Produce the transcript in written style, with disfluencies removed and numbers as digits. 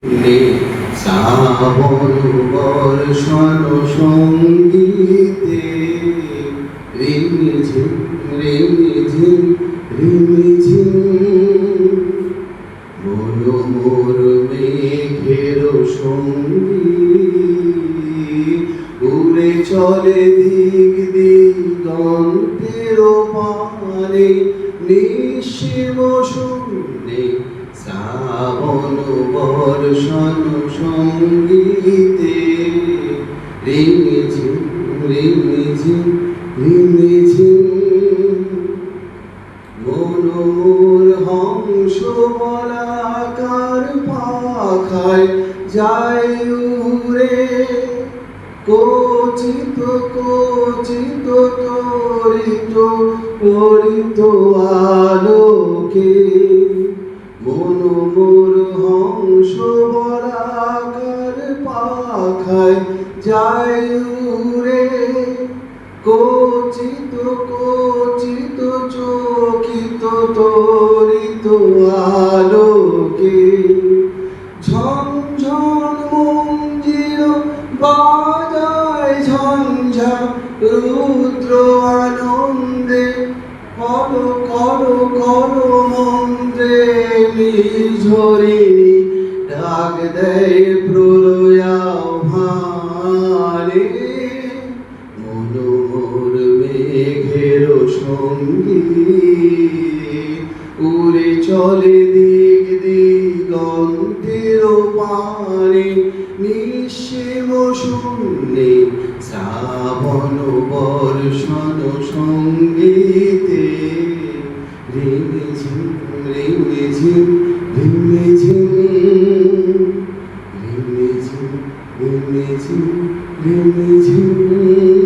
শ্রাবণ বর্ষণ সঙ্গীতে রিমিঝিম রিমিঝিম রিমিঝিম মোর মেঘের সঙ্গী উড়ে চলে দিক দিগন্তের পানে নিঃসীম শূন্যে শ্রাবণ বর্ষণ সঙ্গীতে রিমিঝিম রিমিঝিম রিমিঝিম মোর হংস বলাকার পাখায় যায় উড়ে কচিত কচিত তরিত তরিত আলোকে মোর হংস বলাকার পাখায় যায় উড়ে কচিত কচিত চকিত তরিত আলোকে ঝনঝন মঞ্জির বাজায় ঝঞ্ঝা রুদ্র আনন্দে কর কর কর মন্ত্রে নিঝরিণী ডাক দেয় প্রলয়াভারে মোর মেঘের সঙ্গী উড়ে চলে দিক দিগন্তের পানে নিঃসীম শূন্যে শ্রাবণ বর্ষণ সঙ্গীতে রিমিঝিম রিমিঝিম রিমিঝিম রিমিঝিম রিমিঝিম রিমিঝিম